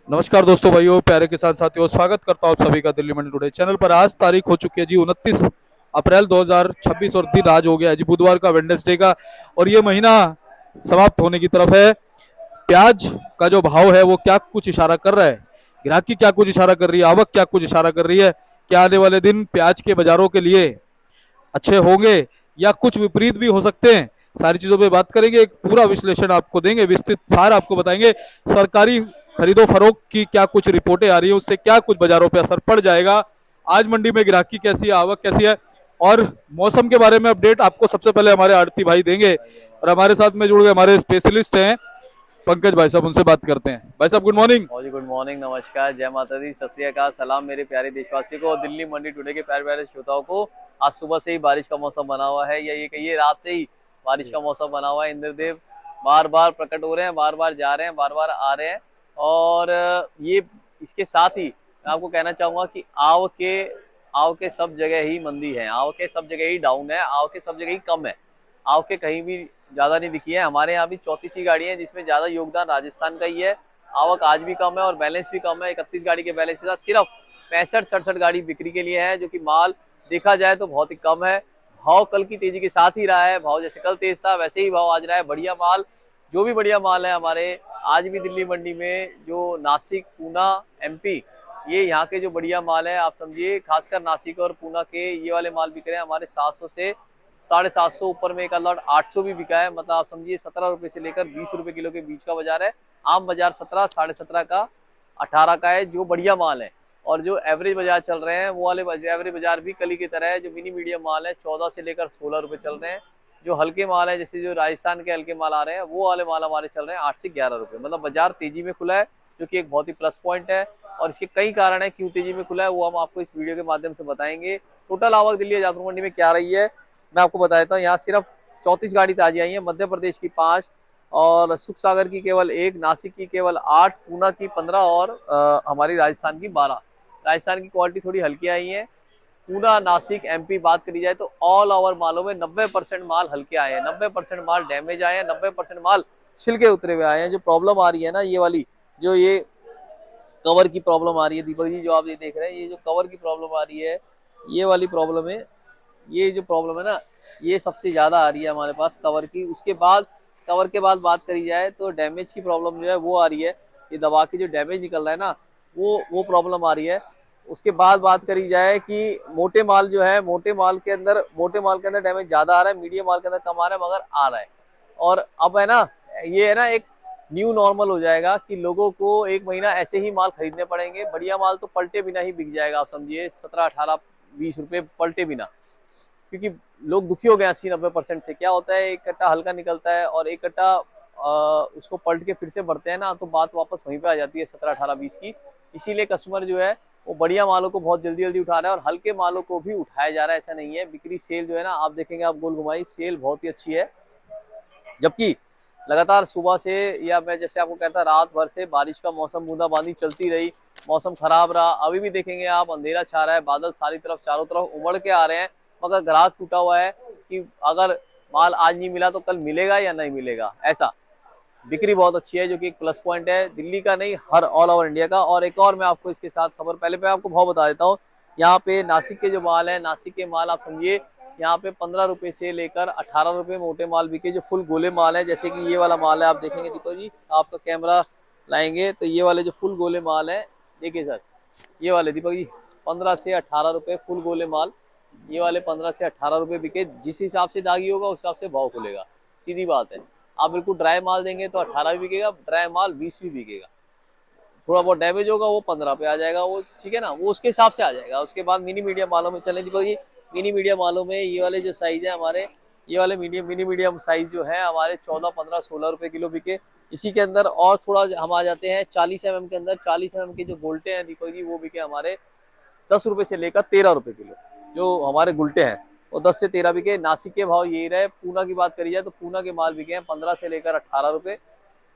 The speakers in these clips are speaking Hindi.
नमस्कार दोस्तों, भाइयों, प्यारे किसान साथियों, स्वागत करता हूं आप सभी का दिल्ली मंडी टुडे चैनल पर। आज तारीख हो चुकी है जी 29 अप्रैल 2026 और दिन आज हो गया है जी बुधवार का, वेडनेसडे का। और ये महीना समाप्त होने की तरफ है। प्याज का जो भाव है वो क्या कुछ इशारा कर रहा है, ग्राहकी क्या कुछ इशारा कर रही है, आवक क्या कुछ इशारा कर रही है, क्या आने वाले दिन प्याज के बाजारों के लिए अच्छे होंगे या कुछ विपरीत भी हो सकते हैं। सारी चीजों पे बात करेंगे, एक पूरा विश्लेषण आपको देंगे, विस्तृत सार आपको बताएंगे। सरकारी खरीदो फरोख्त की क्या कुछ रिपोर्टें आ रही है, उससे क्या कुछ बाजारों पे असर पड़ जाएगा, आज मंडी में ग्राहकी कैसी है, आवक कैसी है, और मौसम के बारे में अपडेट आपको सबसे पहले हमारे आड़ती भाई देंगे। और हमारे साथ में जुड़ गए हमारे स्पेशलिस्ट हैं पंकज भाई साहब, उनसे बात करते हैं। भाई साहब, गुड मॉर्निंग। और जी गुड मॉर्निंग, नमस्कार, जय माता दी, सत श्री अकाल, सलाम मेरे प्यारे देशवासियों को और दिल्ली मंडी टुडे के प्यारे प्यारे श्रोताओं को। आज सुबह से ही बारिश का मौसम बना हुआ है, या ये कहिए रात से ही बारिश का मौसम बना हुआ है। इंद्रदेव बार बार प्रकट हो रहे हैं, बार बार जा रहे हैं, बार बार आ रहे हैं। और ये इसके साथ ही मैं आपको कहना चाहूंगा कि आव के सब जगह ही मंदी है, आव के सब जगह ही डाउन है, आव के सब जगह ही कम है। आव के कहीं भी ज्यादा नहीं दिखी है। हमारे यहाँ भी 34 ही गाड़ियां हैं, जिसमें ज्यादा योगदान राजस्थान का ही है। आवक आज भी कम है और बैलेंस भी कम है। 31 गाड़ी के बैलेंस के साथ सिर्फ 65-67 गाड़ी बिक्री के लिए है, जो कि माल देखा जाए तो बहुत ही कम है। भाव कल की तेजी के साथ ही रहा है, भाव जैसे कल तेज था वैसे ही भाव आज रहा है। बढ़िया माल, जो भी बढ़िया माल है हमारे आज भी दिल्ली मंडी में, जो नासिक, पूना, एमपी, ये यहाँ के जो बढ़िया माल है, आप समझिए खासकर नासिक और पूना के ये वाले माल बिक रहे हैं हमारे 700 से 750 ऊपर में। एक लॉट 800 भी बिका है। मतलब आप समझिए 17 रुपए से लेकर 20 रुपए किलो के बीच का बाजार है। आम बाजार 17, 17.5 का, 18 का है जो बढ़िया माल है। और जो एवरेज बाजार चल रहे हैं वो वाले एवरेज बाजार भी कली की तरह है। जो मिनी मीडियम माल है 14 से लेकर 16 रुपए चल रहे हैं। जो हल्के माल है, जैसे जो राजस्थान के हल्के माल आ रहे हैं, वो वाले माल हमारे चल रहे हैं 8 से 11 रुपए। मतलब बाजार तेजी में खुला है, जो कि एक बहुत ही प्लस पॉइंट है। और इसके कई कारण है क्यों तेजी में खुला है, वो हम आपको इस वीडियो के माध्यम से बताएंगे। टोटल आवक दिल्ली जाफर मंडी में क्या रही है मैं आपको बता देता हूँ। यहाँ सिर्फ 34 गाड़ी ताजी आई है। मध्य प्रदेश की 5 और सुख सागर की केवल 1, नासिक की केवल 8, पूना की 15 और हमारी राजस्थान की 12। राजस्थान की क्वालिटी थोड़ी हल्की आई है। पूना, नासिक, एमपी बात करी जाए तो ऑल ओवर मालों में 90% माल हल्के आए हैं, 90% माल डैमेज आए हैं, 90% माल छिलके उतरे हुए आए हैं। जो प्रॉब्लम आ रही है ना, ये वाली जो ये कवर की प्रॉब्लम आ रही है दीपक जी, जो आप ये देख रहे हैं, ये जो कवर की प्रॉब्लम आ रही है, ये वाली प्रॉब्लम है। ये जो प्रॉब्लम है ना, ये सबसे ज्यादा आ रही है हमारे पास कवर की। उसके बाद कवर के बाद बात करी जाए तो डैमेज की प्रॉब्लम जो है वो आ रही है। ये दबा के जो डैमेज निकल रहा है ना, वो प्रॉब्लम आ रही है। उसके बाद बात करी जाए कि मोटे माल जो है, मोटे माल के अंदर डैमेज ज्यादा आ रहा है, मीडियम माल के अंदर कम आ रहा है, मगर आ रहा है। और अब है ना, ये है ना एक न्यू नॉर्मल हो जाएगा कि लोगों को एक महीना ऐसे ही माल खरीदने पड़ेंगे। बढ़िया माल तो पलटे बिना ही बिक जाएगा, आप समझिए 17, 18, 20 रुपए पलटे बिना। क्योंकि लोग दुखी हो गए 80-90% से। क्या होता है, एक कट्टा हल्का निकलता है और एक कट्टा उसको पलट के फिर से भरते हैं ना, तो बात वापस वहीं पे आ जाती है 17, 18, 20 की। इसीलिए कस्टमर जो है वो बढ़िया मालों को बहुत जल्दी जल्दी उठा रहा है और हल्के मालों को भी उठाया जा रहा है। ऐसा नहीं है, बिक्री सेल जो है ना, आप देखेंगे, आप गोल घुमाई सेल बहुत ही अच्छी है। जबकि लगातार सुबह से, या मैं जैसे आपको कहता, रात भर से बारिश का मौसम, बूंदाबांदी चलती रही, मौसम खराब रहा। अभी भी देखेंगे आप, अंधेरा छा रहा है, बादल सारी तरफ चारों तरफ उमड़ के आ रहे हैं, मगर ग्राहक टूटा हुआ है कि अगर माल आज नहीं मिला तो कल मिलेगा या नहीं मिलेगा। ऐसा बिक्री बहुत अच्छी है, जो कि एक प्लस पॉइंट है दिल्ली का नहीं, हर ऑल ओवर इंडिया का। और एक और मैं आपको इसके साथ खबर, पहले मैं आपको भाव बता देता हूँ। यहाँ पे नासिक के जो माल है, नासिक के माल आप समझिए यहाँ पे 15 रुपए से लेकर 18 रुपए मोटे माल बिके, जो फुल गोले माल है। जैसे कि ये वाला माल है, आप देखेंगे दीपक जी, आपका कैमरा लाएंगे तो ये वाले जो फुल गोले माल है, देखिए सर, ये वाले दीपक जी 15 से 18 रुपए फुल गोले माल, ये वाले 15 से 18 रुपए बिके। जिस हिसाब से दागी होगा उस हिसाब से भाव खुलेगा, सीधी बात है। आप बिल्कुल ड्राई माल देंगे तो 18 भी बिकेगा, ड्राई माल 20 भी बिकेगा। थोड़ा बहुत डैमेज होगा वो 15 पे आ जाएगा, वो ठीक है ना, वो उसके हिसाब से आ जाएगा। उसके बाद मिनी मीडियम मालों में चलें दीपक जी। मिनी मीडियम मालों में ये वाले जो साइज है हमारे, ये वाले मिनी मीडियम साइज जो है हमारे 14, 15, 16 रुपए किलो बिके। इसी के अंदर और थोड़ा हम आ जाते हैं 40 mm के अंदर। 40 mm के जो गोल्टे हैं दीपक जी, वो बिके हमारे 10 रुपए से लेकर 13 रुपए किलो। जो हमारे गुलटे हैं वो 10 से 13 बिके। नासिक के भाव यही रहे। पूना की बात करी जाए तो पूना के माल बिके हैं 15 से लेकर 18 रुपए।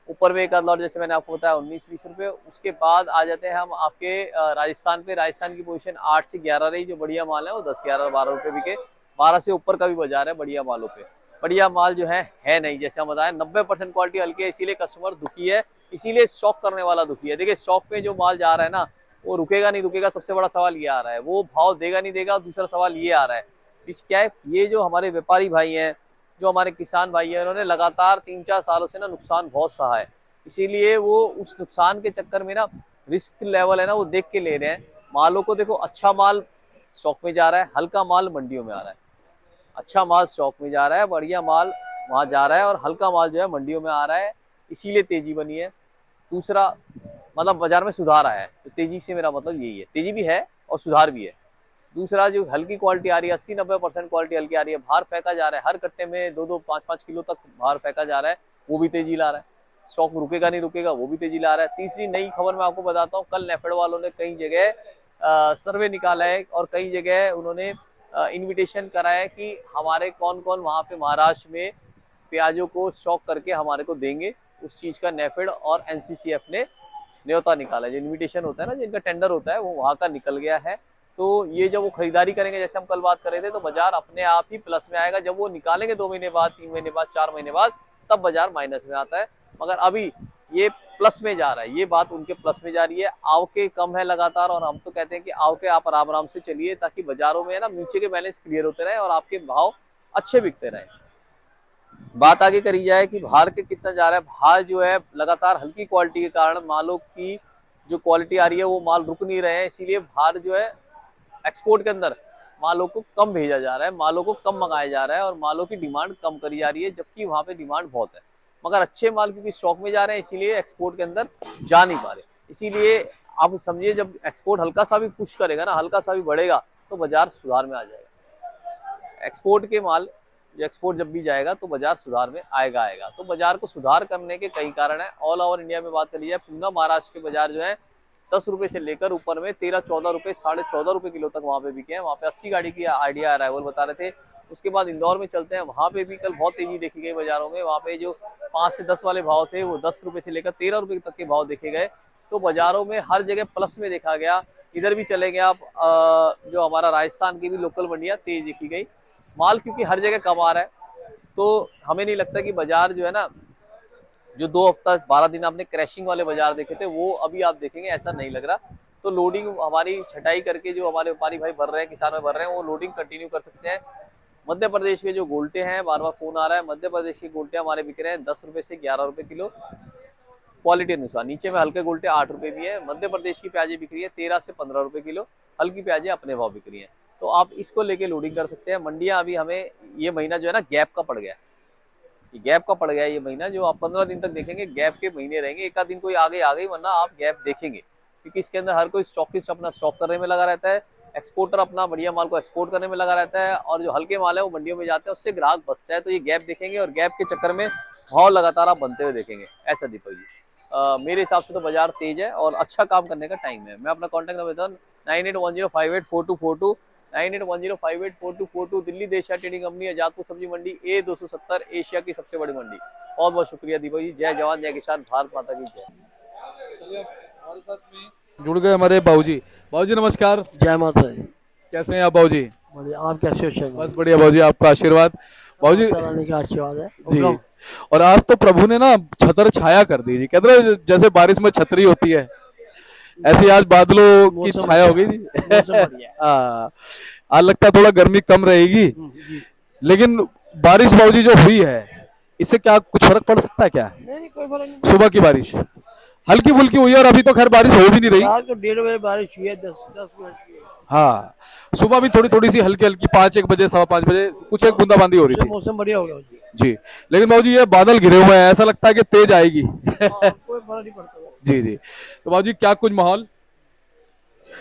ऊपर में एक आध लॉट जैसे मैंने आपको बताया 19-20 रुपए। उसके बाद आ जाते हैं हम आपके राजस्थान पे। राजस्थान की पोजीशन 8 से 11 रही। जो बढ़िया माल है वो 10, 11, 12 रुपए बिके। 12 से ऊपर का भी बाजार है बढ़िया मालों पे। बढ़िया माल जो है नहीं। जैसे हम बताएं 90% क्वालिटी हल्की है, इसीलिए कस्टमर दुखी है, इसीलिए स्टॉक करने वाला दुखी है। देखिए स्टॉक में जो माल जा रहा है ना, वो रुकेगा नहीं रुकेगा, सबसे बड़ा सवाल ये आ रहा है, वो भाव देगा नहीं देगा, दूसरा सवाल ये आ रहा है। क्या है, ये जो हमारे व्यापारी भाई हैं, जो हमारे किसान भाई हैं, उन्होंने लगातार 3-4 सालों से ना नुकसान बहुत सहा है, इसीलिए वो उस नुकसान के चक्कर में ना रिस्क लेवल है ना वो देख के ले रहे हैं। मालों को देखो, अच्छा माल स्टॉक में जा रहा है, हल्का माल मंडियों में आ रहा है। अच्छा माल स्टॉक में जा रहा है, बढ़िया माल वहां जा रहा है, और हल्का माल जो है मंडियों में आ रहा है, इसीलिए तेजी बनी है। दूसरा मतलब बाजार में सुधार आया है, तो तेजी से मेरा मतलब यही है, तेजी भी है और सुधार भी है। दूसरा जो हल्की क्वालिटी आ रही है, 80-90% क्वालिटी हल्की आ रही है, बाहर फेंका जा रहा है, हर कट्टे में 2-2, 5-5 किलो तक बाहर फेंका जा रहा है, वो भी तेजी ला रहा है। स्टॉक रुकेगा नहीं रुकेगा, वो भी तेजी ला रहा है। तीसरी नई खबर मैं आपको बताता हूँ, कल नेफेड वालों ने कई जगह सर्वे निकाला है, और कई जगह उन्होंने इनविटेशन करा है कि हमारे कौन कौन वहाँ पे महाराष्ट्र में प्याजों को स्टॉक करके हमारे को देंगे। उस चीज का नेफेड और एनसीसीएफ ने न्योता निकाला है, जो इनविटेशन होता है ना, जिनका टेंडर होता है, वो वहां का निकल गया है। तो ये जब वो खरीदारी करेंगे, जैसे हम कल बात कर रहे थे, तो बाजार अपने आप ही प्लस में आएगा। जब वो निकालेंगे 2 महीने बाद, 3 महीने बाद, 4 महीने बाद, तब बाजार माइनस में आता है। मगर अभी ये प्लस में जा रहा है, ये बात उनके प्लस में जा रही है। आवके कम है लगातार, और हम तो कहते हैं कि आवके आप आराम आराम से चलिए, ताकि बाजारों में है ना नीचे के बैलेंस क्लियर होते रहे और आपके भाव अच्छे बिकते रहे। बात आगे करी जाए कि बाहर के कितना जा रहा है, बाहर जो है लगातार हल्की क्वालिटी के कारण मालों की जो क्वालिटी आ रही है, वो माल रुक नहीं रहे हैं, इसीलिए बाहर जो है एक्सपोर्ट के अंदर मालों को कम भेजा जा रहा है, मालों को कम मंगाया जा रहा है, और मालों की डिमांड कम करी जा रही है, जबकि वहां पे डिमांड बहुत है। मगर अच्छे माल क्योंकि स्टॉक में जा रहे हैं, इसीलिए एक्सपोर्ट के अंदर जा नहीं पा रहे। इसीलिए आप समझिए, जब एक्सपोर्ट हल्का सा भी पुश करेगा ना, हल्का सा भी बढ़ेगा, तो बाजार सुधार में आ जाएगा। एक्सपोर्ट के माल जो एक्सपोर्ट जब भी जाएगा, तो बाजार सुधार में आएगा। तो बाजार को सुधार करने के कई कारण है। ऑल ओवर इंडिया में बात करी जाए, पूना महाराष्ट्र के बाजार जो है 10 रुपए से लेकर ऊपर में 13-14 रुपए, 14.5 रुपए किलो तक वहां पे बिके हैं। वहां पे 80 गाड़ी की आइडिया अराइवल बता रहे थे। उसके बाद इंदौर में चलते हैं, वहां पे भी कल बहुत तेजी देखी गई बाजारों में। वहां पे जो 5 से 10 वाले भाव थे, वो 10 रुपए से लेकर 13 रुपए तक के भाव देखे गए। तो बाजारों में हर जगह प्लस में देखा गया। इधर भी चले गए आप, जो हमारा राजस्थान की भी लोकल मंडियां तेज देखी गई। माल क्योंकि हर जगह कम आ रहा है, तो हमें नहीं लगता कि बाजार जो है ना, जो 2 हफ्ता 12 दिन आपने क्रैशिंग वाले बाजार देखे थे, वो अभी आप देखेंगे, ऐसा नहीं लग रहा। तो लोडिंग हमारी छटाई करके जो हमारे व्यापारी भाई भर रहे हैं, किसान भाई भर रहे हैं, वो लोडिंग कंटिन्यू कर सकते हैं। मध्य प्रदेश के जो गोल्टे हैं, बार बार फोन आ रहा है, मध्य प्रदेश के गोल्टे हमारे बिक रहे हैं 10 रुपए से 11 रुपए किलो, क्वालिटी अनुसार। नीचे में हल्के गोल्टे 8 रुपए भी है। मध्य प्रदेश की प्याजें बिक रही है 13 से 15 रुपए किलो, हल्की प्याजें अपने भाव बिक रही है। तो आप इसको लेके लोडिंग कर सकते हैं। मंडियां अभी हमें ये महीना जो है ना गैप का पड़ गया, ये गैप का पड़ गया ये महीना, जो आप 15 दिन तक देखेंगे गैप के महीने रहेंगे। एक आध दिन कोई आगे आ गई, वरना आप गैप देखेंगे, क्योंकि इसके अंदर हर कोई स्टॉकिस्ट अपना स्टॉक करने में लगा रहता है, एक्सपोर्टर अपना बढ़िया माल को एक्सपोर्ट करने में लगा रहता है, और जो हल्के माल है वो मंडियों में जाते हैं, उससे ग्राहक बचता है। तो ये गैप देखेंगे, और गैप के चक्कर में भाव लगातार आप बनते हुए देखेंगे। ऐसा दीपक जी, मेरे हिसाब से तो बाजार तेज है और अच्छा काम करने का टाइम है। मैं अपना कॉन्टैक्ट नंबर देता हूँ 9810584242, 9810584242, दिल्ली देशिया ट्रेडिंग कंपनी, आजादपुर सब्जी मंडी, A270, एशिया की सबसे बड़ी मंडी। बहुत बहुत शुक्रिया दीपक जी। जय जवान जय किसान, भारत माता की जय। चलिए, हमारे साथ में जुड़ गए हमारे बाबूजी। बाबूजी नमस्कार, जय माता दी। कैसे हैं आप बाबूजी? बढ़िया, आप कैसे हो? शर्मा बस बढ़िया बाबूजी, आपका आशीर्वाद बाबूजी रानी का आशीर्वाद है। जी। हुक्म। और आज तो प्रभु ने ना छतर छाया कर दी जी, कहते हैं जैसे बारिश में छतरी होती है, ऐसे आज बादलों की मौसम छाया हो गई अच्छा जी। है, मौसम बढ़िया है। हाँ, आज लगता है थोड़ा गर्मी कम रहेगी, जी। लेकिन बारिश बाबूजी जो हुई है, इससे क्या कुछ फर्क पड़ सकता है क्या? नहीं, कोई फर्क नहीं। सुबह की बारिश हल्की फुल्की हुई है, और अभी तो खैर बारिश हो भी नहीं रही। रात को 1:30 बजे बारिश हुई है, 10 मिनट की। हाँ, सुबह भी थोड़ी थोड़ी सी हल्की हल्की 5-1 बजे, 5:15 बजे कुछ एक बूंदाबांदी हो रही उससे थी मौसम बढ़िया हो गया जी। जी। लेकिन बाबूजी ये बादल घिरे हुए हैं, ऐसा लगता है कि तेज आएगी। कोई फर्क नहीं पड़ता। जी जी। तो बाबूजी क्या कुछ माहौल?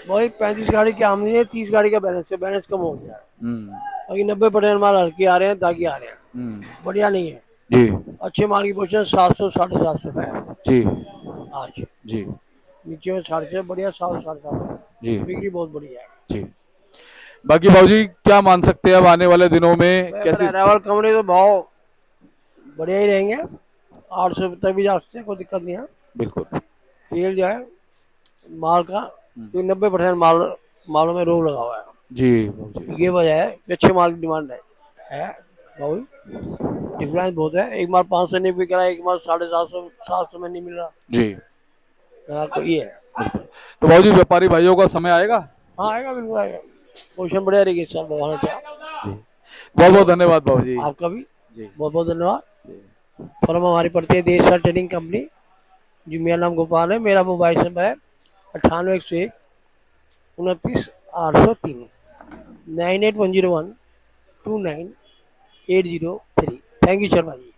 वही 35 गाड़ी की आमदनी है, 30 गाड़ी का बैलेंस है, बैलेंस कम हो गया है। हम्म बाकी 90% माल हल्के आ रहे हैं, ताकि आ रहे हैं, हम्म, बढ़िया नहीं है। जी अच्छे माल की पोजीशन 700 750 है जी आज। जी नीचे में 650, बढ़िया 700 750 जी बिक्री बहुत बढ़िया है। जी। बाकी बाबूजी क्या मान सकते हैं अब आने वाले दिनों में कैसी अरावल कमरे तो भाव बढ़िया ही रहेंगे, 800 तक भी जा सकते हैं, कोई दिक्कत नहीं है। बिल्कुल खेल जो है माल का, तो 90% मालों में रोग लगा हुआ है। जी बाबूजी। ये वजह है कि अच्छे माल की डिमांड है बाबू। डिफरेंस बहुत है। एक बार 500 नहीं बिक रहा है, एक बार 750 700 में नहीं मिल रहा। जी मेरा को ये है। बिल्कुल। तो बाबूजी व्यापारी भाइयों का समय आएगा। हाँ आएगा, बिल्कुल आएगा। पोजिशन बढ़िया रहेगी इस साल भगवान से। बहुत बहुत धन्यवाद बाबूजी। आपका भी जी बहुत बहुत धन्यवाद। जी। फर्म हमारी पड़ती है देश ट्रेडिंग कंपनी। जी मेरा नाम गोपाल है। मेरा मोबाइल नंबर है 98 101 29 803 98 101 29 803। Thank you Sharma ji.